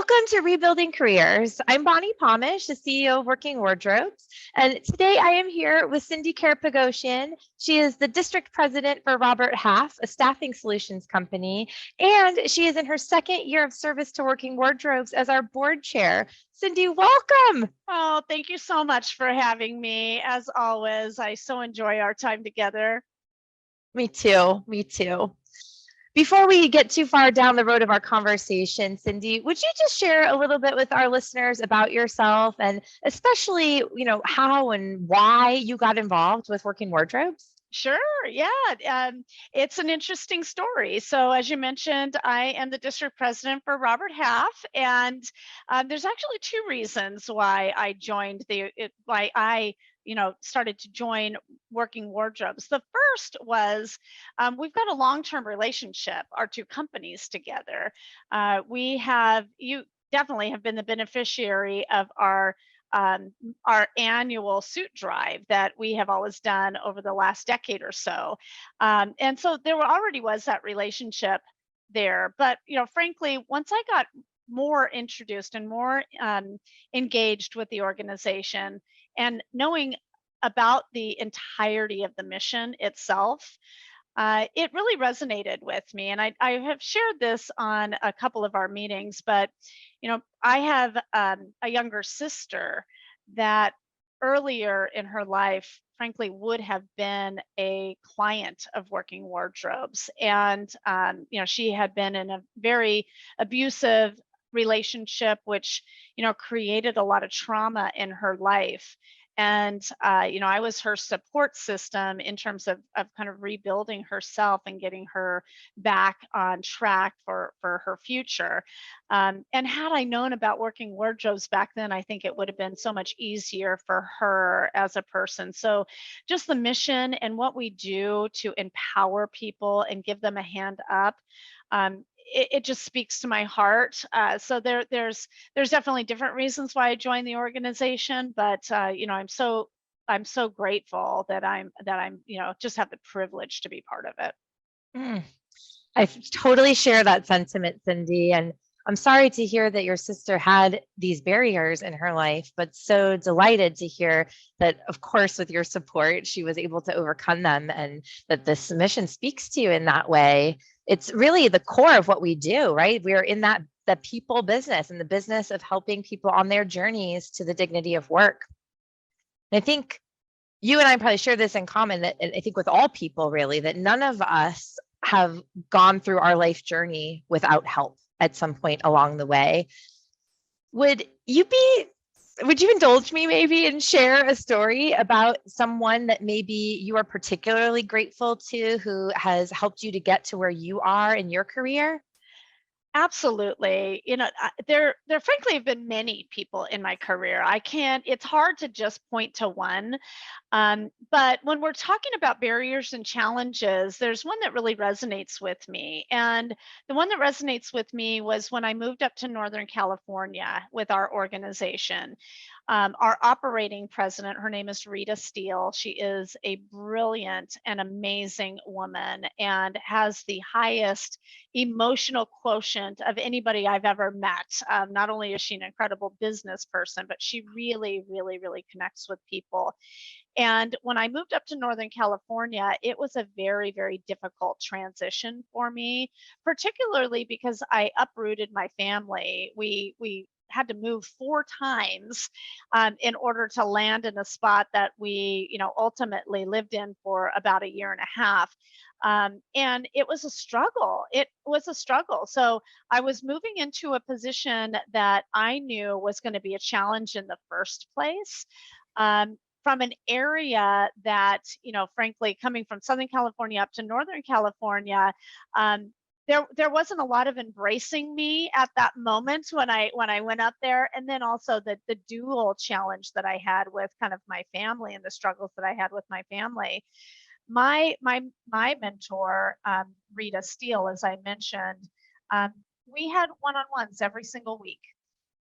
Welcome to Rebuilding Careers. I'm Bonni Pomush, the CEO of Working Wardrobes, and today I am here with Cyndi Karapogosian. She is the District President for Robert Half, a staffing solutions company, and she is in her second year of service to Working Wardrobes as our board chair. Cyndi, welcome. Oh, thank you so much for having me. As always, I so enjoy our time together. Me too. Before we get too far down the road of our conversation, Cyndi, would you just share a little bit with our listeners about yourself and especially, how and why you got involved with Working Wardrobes? Sure, yeah. It's an interesting story. So, as you mentioned, I am the district president for Robert Half, and there's actually two reasons why I joined why I started to join Working Wardrobes. The first was we've got a long-term relationship, our two companies together. You definitely have been the beneficiary of our annual suit drive that we have always done over the last decade or so. And so already was that relationship there. But, frankly, once I got more introduced and more engaged with the organization and knowing about the entirety of the mission itself, it really resonated with me. And I have shared this on a couple of our meetings, but, I have a younger sister that earlier in her life, frankly, would have been a client of Working Wardrobes. And, she had been in a very abusive relationship, which, created a lot of trauma in her life. And I was her support system in terms of kind of rebuilding herself and getting her back on track for her future. And had I known about Working Wardrobes back then, I think it would have been so much easier for her as a person. So just the mission and what we do to empower people and give them a hand up. It just speaks to my heart. So there's definitely different reasons why I joined the organization, but I'm so grateful that I'm just have the privilege to be part of it. I totally share that sentiment, Cyndi, and I'm sorry to hear that your sister had these barriers in her life, but so delighted to hear that, of course, with your support, she was able to overcome them and that this mission speaks to you in that way. It's really the core of what we do, right? We are in the people business and the business of helping people on their journeys to the dignity of work. And I think you and I probably share this in common, that I think with all people really, that none of us have gone through our life journey without help at some point along the way. Would you indulge me maybe and share a story about someone that maybe you are particularly grateful to who has helped you to get to where you are in your career? Absolutely. There frankly have been many people in my career. It's hard to just point to one. But when we're talking about barriers and challenges, there's one that really resonates with me. And the one that resonates with me was when I moved up to Northern California with our organization. Our operating president, her name is Rita Steele. She is a brilliant and amazing woman and has the highest emotional quotient of anybody I've ever met. Not only is she an incredible business person, but she really, really, really connects with people. And when I moved up to Northern California, it was a very, very difficult transition for me, particularly because I uprooted my family. We had to move 4 times in order to land in a spot that we, ultimately lived in for about a year and a half. And it was a struggle. So I was moving into a position that I knew was going to be a challenge in the first place. From an area that, frankly, coming from Southern California up to Northern California, there wasn't a lot of embracing me at that moment when I went up there, and then also the dual challenge that I had with kind of my family and the struggles that I had with my family. My mentor, Rita Steele, as I mentioned, we had one-on-ones every single week.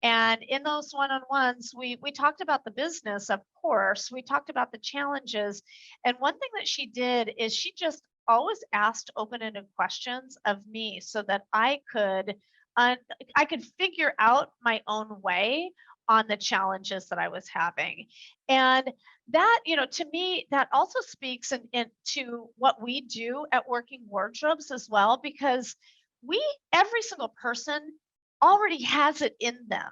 And in those one-on-ones, we talked about the business, of course. We talked about the challenges. And one thing that she did is she just always asked open-ended questions of me so that I could I could figure out my own way on the challenges that I was having. And that, to me, that also speaks to what we do at Working Wardrobes as well, because every single person already has it in them,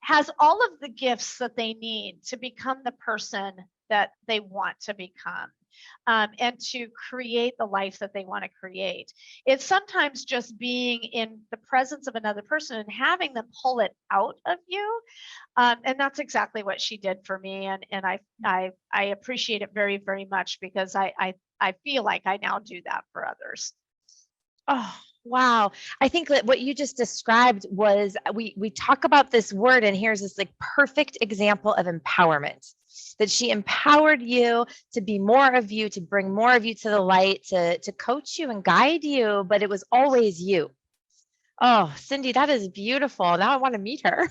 has all of the gifts that they need to become the person that they want to become, and to create the life that they want to create. It's sometimes just being in the presence of another person and having them pull it out of you. And that's exactly what she did for me. And I appreciate it very, very much, because I feel like I now do that for others. Oh, wow. I think that what you just described was we talk about this word, and here's this like perfect example of empowerment, that she empowered you to be more of you, to bring more of you to the light, to coach you and guide you, but it was always you. Oh, Cyndi, that is beautiful. Now I want to meet her.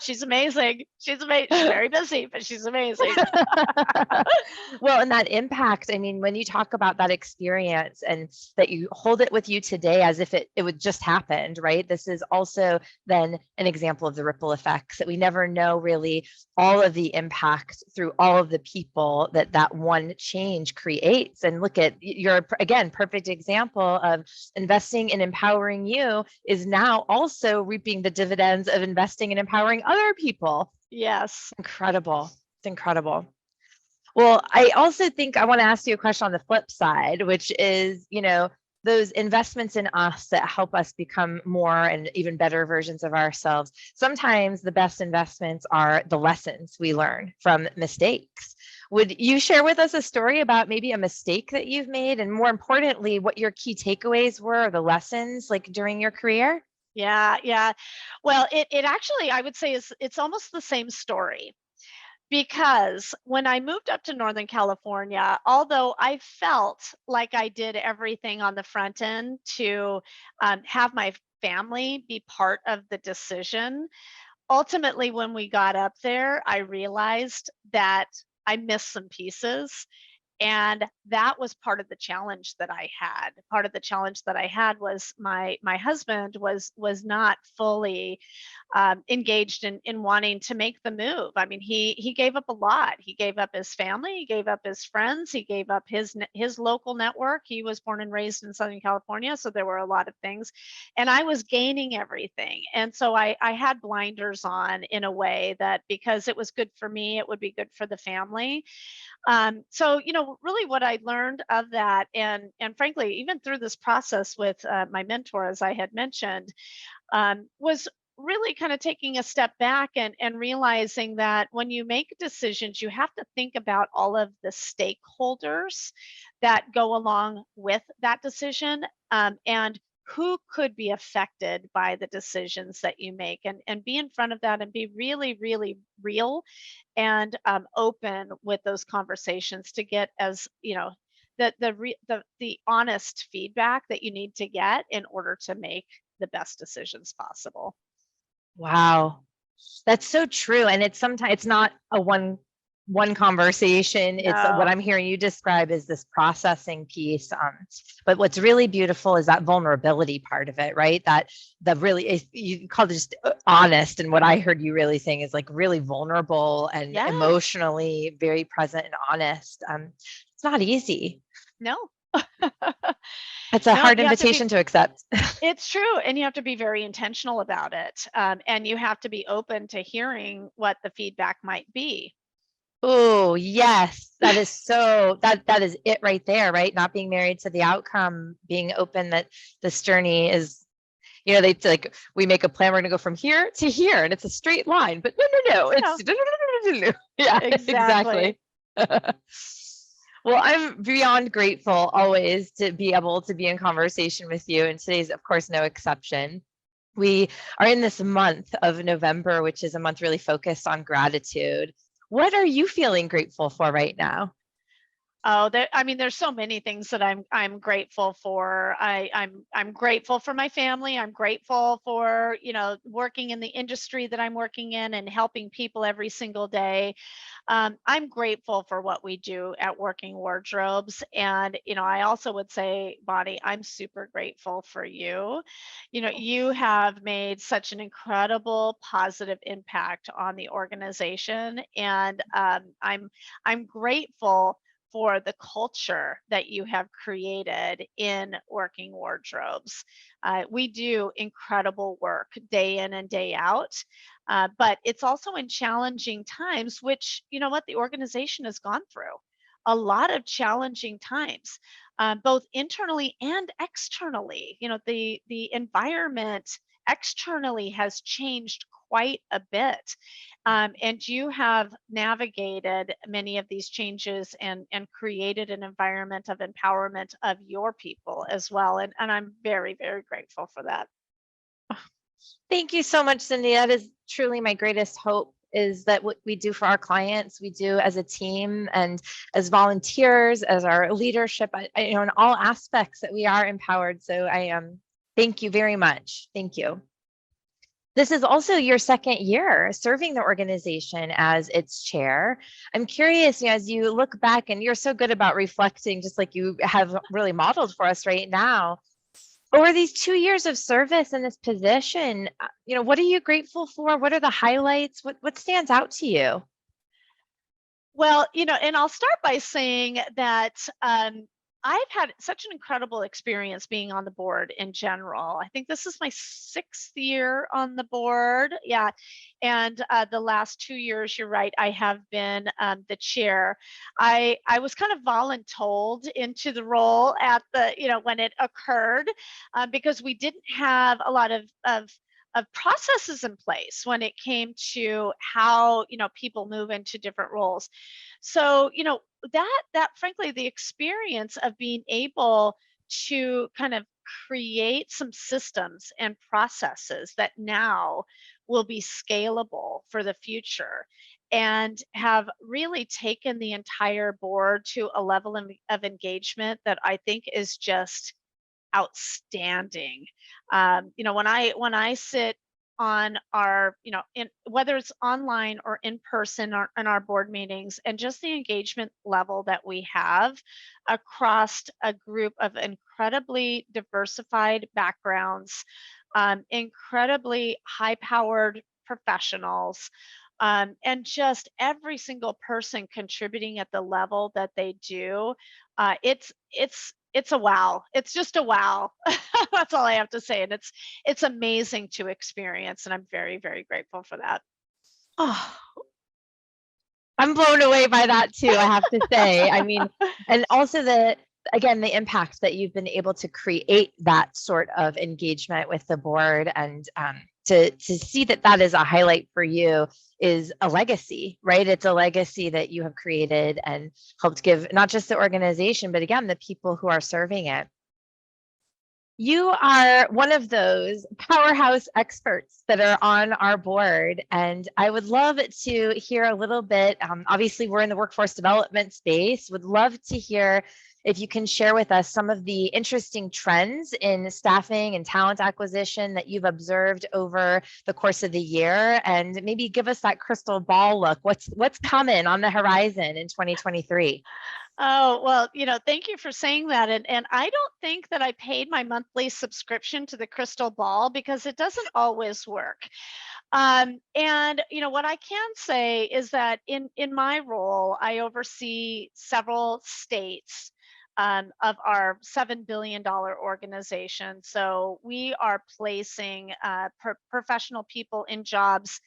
She's amazing. She's amazing. She's very busy, but she's amazing. Well, and that impact, I mean, when you talk about that experience and that you hold it with you today as if it would just happened, right? This is also then an example of the ripple effects, that we never know really all of the impact through all of the people that one change creates. And look at your, again, perfect example of investing and empowering you is now also reaping the dividends of investing and empowering other people. Yes. Incredible. It's incredible. Well, I also think I want to ask you a question on the flip side, which is, those investments in us that help us become more and even better versions of ourselves. Sometimes the best investments are the lessons we learn from mistakes. Would you share with us a story about maybe a mistake that you've made, and more importantly, what your key takeaways were, or the lessons like during your career? Yeah. Well, it actually, I would say, it's almost the same story. Because when I moved up to Northern California, although I felt like I did everything on the front end to have my family be part of the decision, ultimately, when we got up there, I realized that I missed some pieces. And that was part of the challenge that I had. Part of the challenge that I had was my husband was not fully engaged in wanting to make the move. I mean, he gave up a lot. He gave up his family. He gave up his friends. He gave up his local network. He was born and raised in Southern California, so there were a lot of things, and I was gaining everything. And so I had blinders on in a way that, because it was good for me, it would be good for the family. So, really what I learned of that, and frankly, even through this process with my mentor, as I had mentioned, was really kind of taking a step back and realizing that when you make decisions, you have to think about all of the stakeholders that go along with that decision, and who could be affected by the decisions that you make, and be in front of that and be really, really real and open with those conversations to get, as the honest feedback that you need to get in order to make the best decisions possible. Wow. That's so true. And it's sometimes it's not a one conversation. It's what No. I'm hearing you describe is this processing piece. But what's really beautiful is that vulnerability part of it, right? That the really, you called it just honest. And what I heard you really saying is like really vulnerable and Yeah. emotionally very present and honest. It's not easy. No. It's a No, hard invitation to accept. it's true. And you have to be very intentional about it. And you have to be open to hearing what the feedback might be. Oh, yes. That is that is it right there, right? Not being married to the outcome, being open that this journey is, they like, we make a plan, we're going to go from here to here and it's a straight line, but no, it's yeah, Exactly. exactly. Well, I'm beyond grateful always to be able to be in conversation with you. And today's, of course, no exception. We are in this month of November, which is a month really focused on gratitude. What are you feeling grateful for right now? Oh, I mean, there's so many things that I'm grateful for. I'm grateful for my family. I'm grateful for, working in the industry that I'm working in and helping people every single day. I'm grateful for what we do at Working Wardrobes. And, I also would say, Bonnie, I'm super grateful for you. You have made such an incredible positive impact on the organization. And I'm grateful for the culture that you have created in Working Wardrobes. We do incredible work day in and day out. But it's also in challenging times, which, what, the organization has gone through a lot of challenging times, both internally and externally. The environment externally has changed quite a bit. And you have navigated many of these changes and created an environment of empowerment of your people as well. And I'm very, very grateful for that. Thank you so much, Cyndi. That is truly my greatest hope, is that what we do for our clients, we do as a team and as volunteers, as our leadership, in all aspects, that we are empowered. So I thank you very much. Thank you. This is also your second year serving the organization as its chair. I'm curious, as you look back, and you're so good about reflecting, just like you have really modeled for us right now, over these 2 years of service in this position, what are you grateful for? What are the highlights? What stands out to you? Well, and I'll start by saying that I've had such an incredible experience being on the board in general. I think this is my 6th year on the board. Yeah. And the last 2 years, you're right, I have been the chair. I was kind of voluntold into the role at when it occurred, because we didn't have a lot of processes in place when it came to how people move into different roles. So that frankly, the experience of being able to kind of create some systems and processes that now will be scalable for the future, and have really taken the entire board to a level of engagement that I think is just outstanding. When I sit on our, in whether it's online or in person or in our board meetings, and just the engagement level that we have across a group of incredibly diversified backgrounds, incredibly high-powered professionals, and just every single person contributing at the level that they do, it's a wow. It's just a wow. That's all I have to say. And it's amazing to experience. And I'm very, very grateful for that. Oh, I'm blown away by that too, I have to say. I mean, and also the impact that you've been able to create that sort of engagement with the board, and to see that is a highlight for you is a legacy, right? It's a legacy that you have created and helped give not just the organization, but again, the people who are serving it. You are one of those powerhouse experts that are on our board, and I would love to hear a little bit. Obviously, we're in the workforce development space. Would love to hear if you can share with us some of the interesting trends in staffing and talent acquisition that you've observed over the course of the year, and maybe give us that crystal ball look. What's coming on the horizon in 2023? Oh, well, thank you for saying that. And I don't think that I paid my monthly subscription to the crystal ball, because it doesn't always work. And what I can say is that in my role, I oversee several states of our $7 billion organization. So we are placing professional people in jobs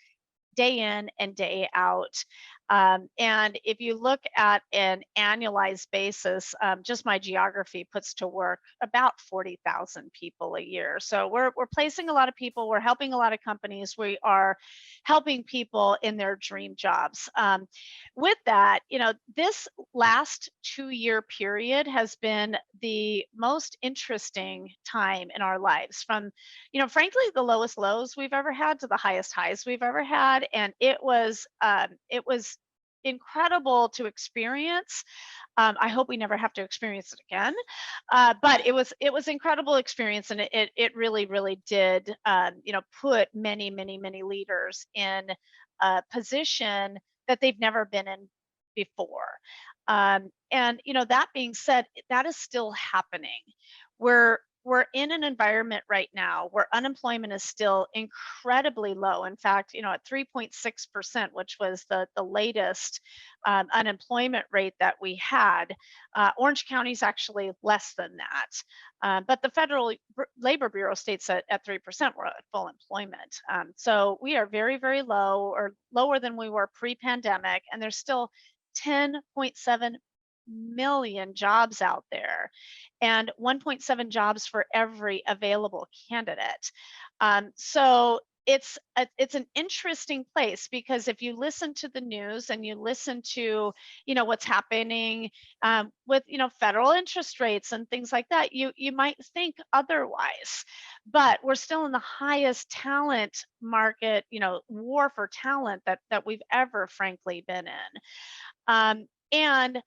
day in and day out. And if you look at an annualized basis, just my geography puts to work about 40,000 people a year. So we're placing a lot of people, we're helping a lot of companies, we are helping people in their dream jobs. With that, this last 2-year period has been the most interesting time in our lives, from frankly, the lowest lows we've ever had to the highest highs we've ever had. And it was incredible to experience. I hope we never have to experience it again. But it was incredible experience, and it really really did put many leaders in a position that they've never been in before. And that being said, that is still happening. We're in an environment right now where unemployment is still incredibly low. In fact, at 3.6%, which was the latest unemployment rate that we had. Orange County is actually less than that. But the Federal Labor Bureau states at 3% we're at full employment. So we are very, very low, or lower than we were pre-pandemic, and there's still 10.7 million jobs out there, and 1.7 jobs for every available candidate. So it's an interesting place, because if you listen to the news and you listen to what's happening with federal interest rates and things like that, you might think otherwise. But we're still in the highest talent market, war for talent that we've ever frankly been in. And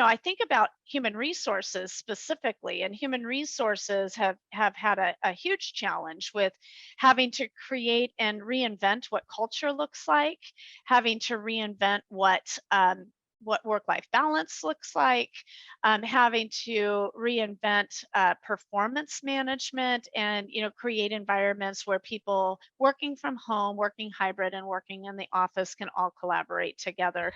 I think about human resources specifically, and human resources have had a huge challenge with having to create and reinvent what culture looks like, having to reinvent what work-life balance looks like, having to reinvent performance management, and create environments where people working from home, working hybrid, and working in the office can all collaborate together.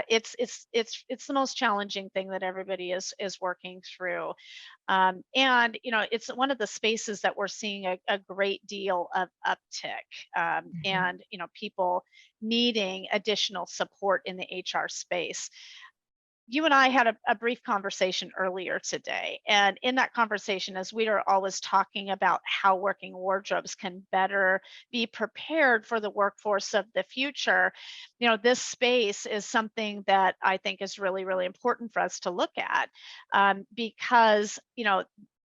It's the most challenging thing that everybody is working through. And it's one of the spaces that we're seeing a great deal of uptick, and people needing additional support in the HR space. You and I had a brief conversation earlier today, and in that conversation, as we are always talking about how Working Wardrobes can better be prepared for the workforce of the future, this space is something that I think is really, really important for us to look at, because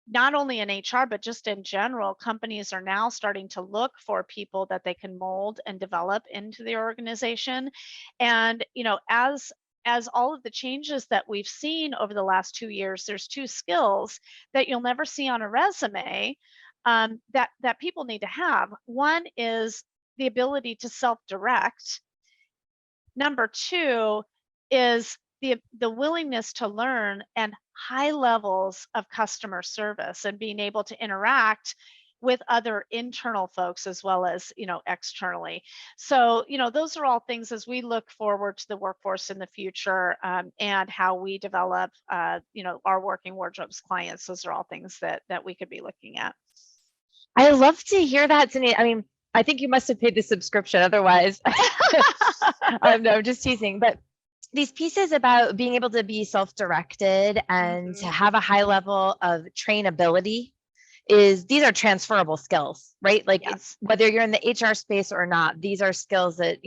not only in HR, but just in general, companies are now starting to look for people that they can mold and develop into the organization. And as all of the changes that we've seen over the last 2 years, there's two skills that you'll never see on a resume, that people need to have. One is the ability to self-direct. Number two is the willingness to learn and high levels of customer service, and being able to interact with other internal folks as well as externally. So those are all things as we look forward to the workforce in the future, and how we develop our Working Wardrobes clients. Those are all things that we could be looking at. I love to hear that, Cyndi. I mean, I think you must have paid the subscription otherwise. No, I'm just teasing. But these pieces about being able to be self-directed and to have a high level of trainability, these are transferable skills, right? Like, Yes. Whether you're in the HR space or not, these are skills that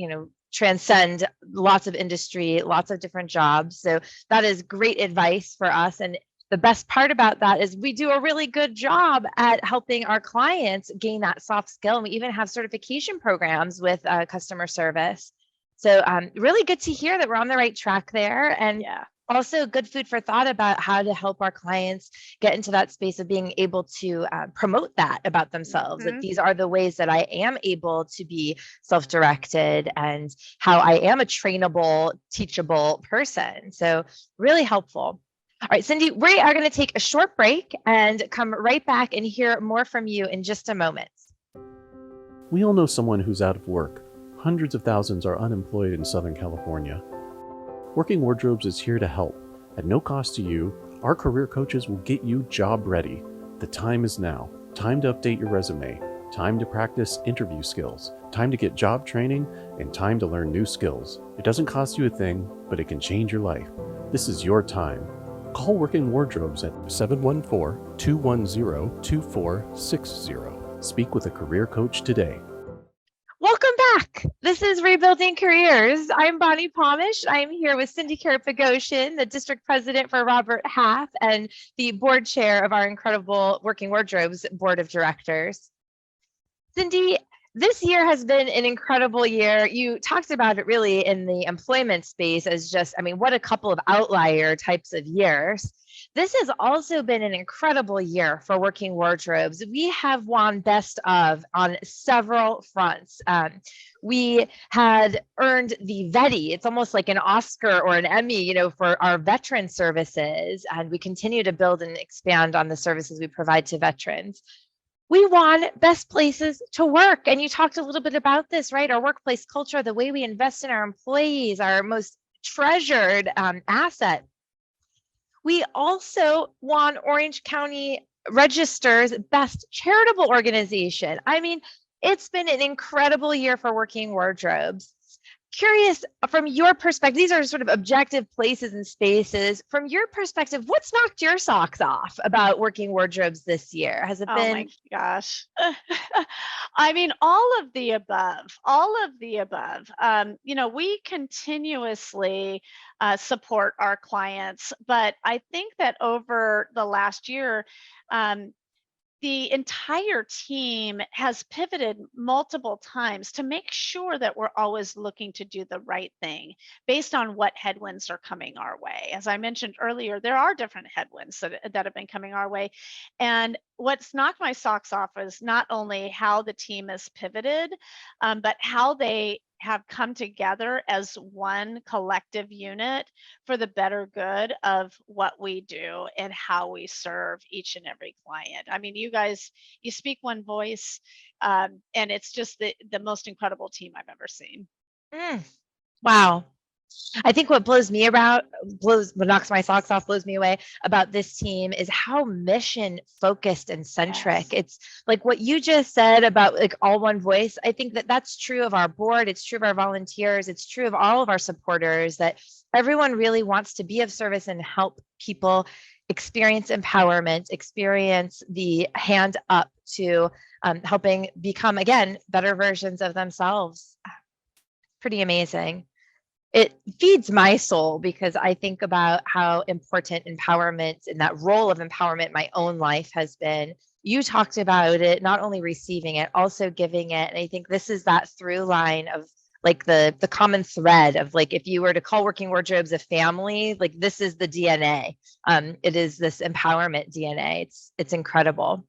transcend lots of industry, lots of different jobs. So that is great advice for us. And the best part about that is we do a really good job at helping our clients gain that soft skill. And we even have certification programs with customer service. So really good to hear that we're on the right track there. And also good food for thought about how to help our clients get into that space of being able to promote that about themselves. That these are the ways that I am able to be self-directed, and how I am a trainable, teachable person. So really helpful. All right, Cyndi, we are going to take a short break and come right back and hear more from you in just a moment. We all know someone who's out of work. Hundreds of thousands are unemployed in Southern California. Working Wardrobes is here to help. At no cost to you, our career coaches will get you job ready. The time is now. Time to update your resume. Time to practice interview skills. Time to get job training, and time to learn new skills. It doesn't cost you a thing, but it can change your life. This is your time. Call Working Wardrobes at 714-210-2460. Speak with a career coach today. Welcome back. This is Rebuilding Careers. I'm Bonni Pomush. I'm here with Cyndi Karapogosian, the district president for Robert Half and the board chair of our incredible Working Wardrobes board of directors. Cyndi, This year has been an incredible year. You talked about it really in the employment space as just, I mean, what a couple of outlier types of years. This has also been an incredible year for Working Wardrobes. We have won best of on several fronts. We had earned the VETI. It's almost like an Oscar or an Emmy, for our veteran services. And we continue to build and expand on the services we provide to veterans. We won best places to work. And you talked a little bit about this, right? Our workplace culture, the way we invest in our employees, our most treasured asset. We also won Orange County Register's best charitable organization. I mean, it's been an incredible year for Working Wardrobes. Curious from your perspective, these are sort of objective places and spaces. From your perspective, what's knocked your socks off about Working Wardrobes this year? Has it Oh been? my gosh. I mean, all of the above, all of the above. We continuously support our clients, but I think that over the last year, the entire team has pivoted multiple times to make sure that we're always looking to do the right thing based on what headwinds are coming our way. As I mentioned earlier, there are different headwinds that have been coming our way. And what's knocked my socks off is not only how the team has pivoted, but how they have come together as one collective unit for the better good of what we do and how we serve each and every client. I mean, you guys, you speak one voice, and it's just the most incredible team I've ever seen. Wow. I think what what knocks my socks off, blows me away about this team is how mission focused and centric. Yes. It's like what you just said about like all one voice. I think that that's true of our board. It's true of our volunteers. It's true of all of our supporters, that everyone really wants to be of service and help people experience empowerment, experience the hand up to helping become, again, better versions of themselves. Pretty amazing. It feeds my soul because I think about how important empowerment and that role of empowerment in my own life has been. You talked about it, not only receiving it, also giving it. And I think this is that through line of like the common thread of like, if you were to call Working Wardrobes a family, like this is the DNA. It is this empowerment DNA. It's incredible.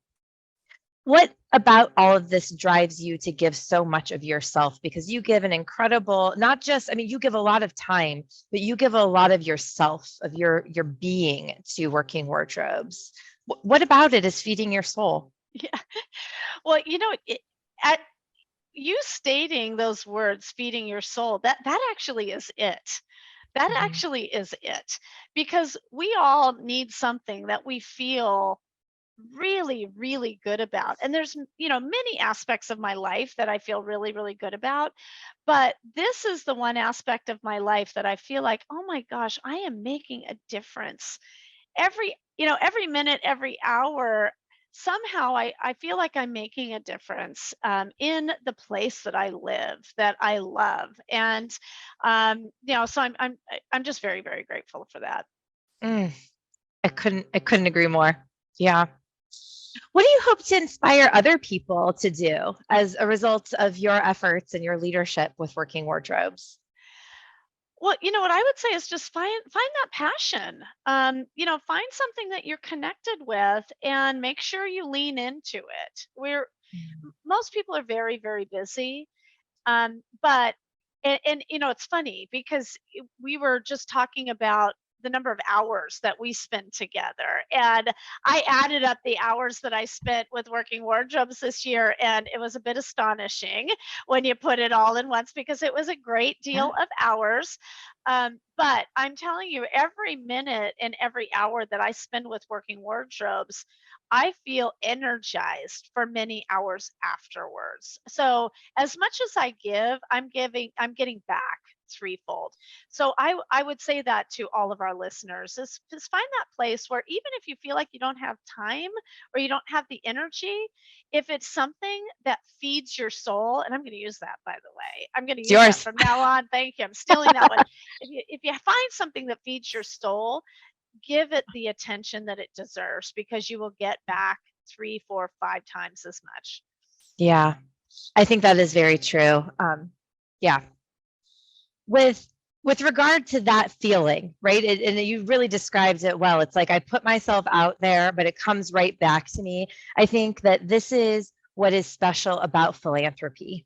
What about all of this drives you to give so much of yourself? Because you give an incredible, not just, I mean, you give a lot of time, but you give a lot of yourself, of your being to Working Wardrobes. What about it is feeding your soul? Yeah. Well, at you stating those words, feeding your soul, that actually is it. That Mhm. actually is it. Because we all need something that we feel really, really good about. And there's, many aspects of my life that I feel really, really good about. But this is the one aspect of my life that I feel like, oh my gosh, I am making a difference. Every minute, every hour, somehow I feel like I'm making a difference in the place that I live, that I love. And, so I'm just very, very grateful for that. Mm, I couldn't agree more. Yeah. What do you hope to inspire other people to do as a result of your efforts and your leadership with Working Wardrobes? Well, what I would say is just find that passion. Find something that you're connected with and make sure you lean into it. Most people are very, very busy. But and it's funny because we were just talking about the number of hours that we spend together, and I added up the hours that I spent with Working Wardrobes this year, and it was a bit astonishing when you put it all in once because it was a great Yeah. deal of hours. But I'm telling you, every minute and every hour that I spend with Working Wardrobes, I feel energized for many hours afterwards. So as much as I give, I'm getting back threefold. So I would say that to all of our listeners is find that place where even if you feel like you don't have time or you don't have the energy, if it's something that feeds your soul, and I'm going to use that, by the way, I'm going to It's use that yours. from now on. Thank you. I'm stealing that one. If you find something that feeds your soul, give it the attention that it deserves because you will get back 3, 4, 5 times as much. Yeah. I think that is very true. Yeah. With regard to that feeling, right? And you really described it well. It's like I put myself out there, but it comes right back to me. I think that this is what is special about philanthropy.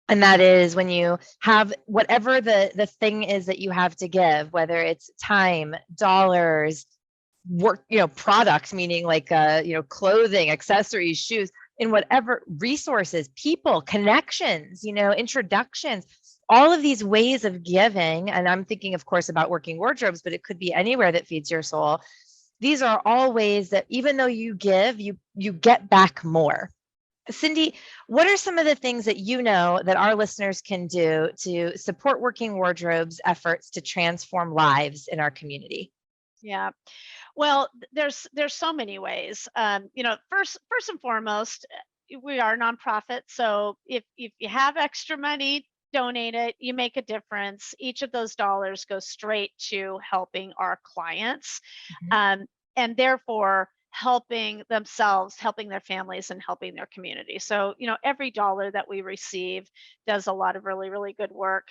And that is when you have whatever the thing is that you have to give, whether it's time, dollars, work, products, meaning like clothing, accessories, shoes, in whatever resources, people, connections, introductions, all of these ways of giving. And I'm thinking, of course, about Working Wardrobes, but it could be anywhere that feeds your soul. These are all ways that even though you give, you get back more. Cyndi, what are some of the things that that our listeners can do to support Working Wardrobes' efforts to transform lives in our community? Yeah. Well, there's so many ways. First and foremost, we are a nonprofit. So if you have extra money, donate it. You make a difference. Each of those dollars goes straight to helping our clients, and therefore helping themselves, helping their families, and helping their community. So, every dollar that we receive does a lot of really, really good work.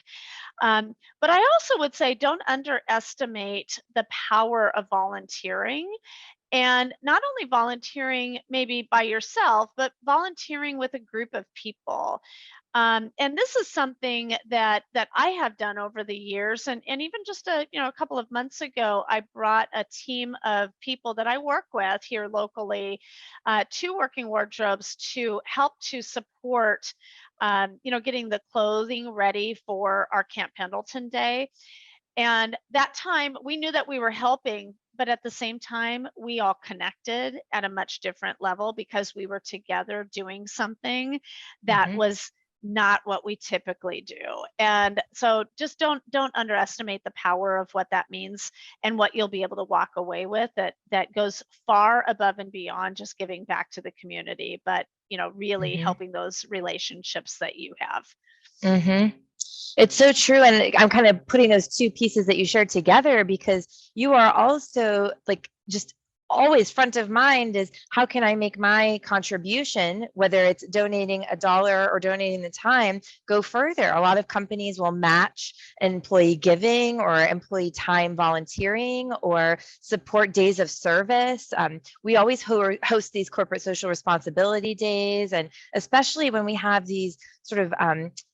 But I also would say don't underestimate the power of volunteering. And not only volunteering maybe by yourself, but volunteering with a group of people. And this is something that I have done over the years, and even just a couple of months ago, I brought a team of people that I work with here locally to Working Wardrobes to help to support, getting the clothing ready for our Camp Pendleton Day. And that time, we knew that we were helping, but at the same time, we all connected at a much different level because we were together doing something that was not what we typically do. And so just don't underestimate the power of what that means and what you'll be able to walk away with that goes far above and beyond just giving back to the community, but really helping those relationships that you have. It's so true. And I'm kind of putting those two pieces that you shared together because you are also like just always front of mind is how can I make my contribution, whether it's donating $1 or donating the time, go further. A lot of companies will match employee giving or employee time volunteering or support days of service. We always host these corporate social responsibility days. And especially when we have these sort of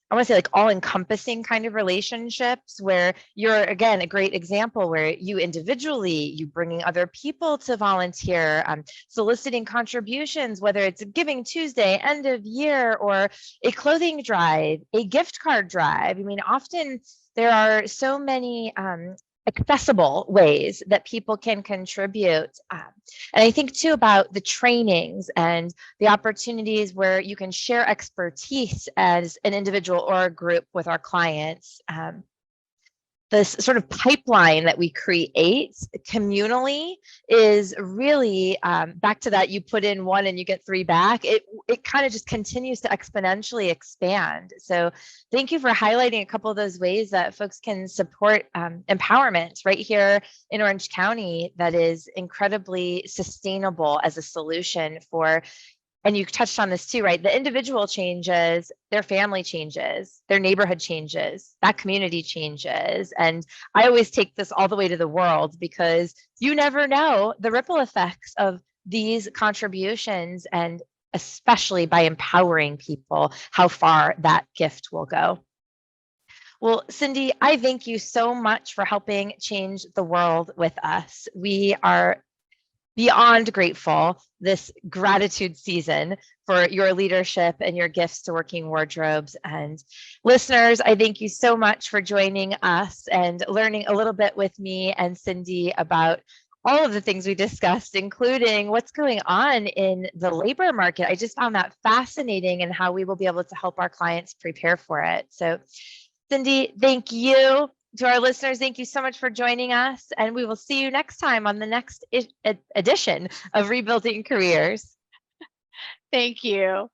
I want to say like all-encompassing kind of relationships where you're, again, a great example where you individually, you bringing other people to volunteer, soliciting contributions, whether it's Giving Tuesday, end of year, or a clothing drive, a gift card drive. I mean, often there are so many accessible ways that people can contribute. And I think too about the trainings and the opportunities where you can share expertise as an individual or a group with our clients. This sort of pipeline that we create communally is really back to that, you put in one and you get three back. It kind of just continues to exponentially expand. So thank you for highlighting a couple of those ways that folks can support empowerment right here in Orange County that is incredibly sustainable as a solution for. And you touched on this too, right? The individual changes, their family changes, their neighborhood changes, that community changes. And I always take this all the way to the world because you never know the ripple effects of these contributions, and especially by empowering people, how far that gift will go. Well, Cyndi, I thank you so much for helping change the world with us. We are beyond grateful this gratitude season for your leadership and your gifts to Working Wardrobes. And listeners, I thank you so much for joining us and learning a little bit with me and Cyndi about all of the things we discussed, including what's going on in the labor market. I just found that fascinating and how we will be able to help our clients prepare for it. So Cyndi, thank you. To our listeners, thank you so much for joining us, and we will see you next time on the next edition of Rebuilding Careers. Thank you.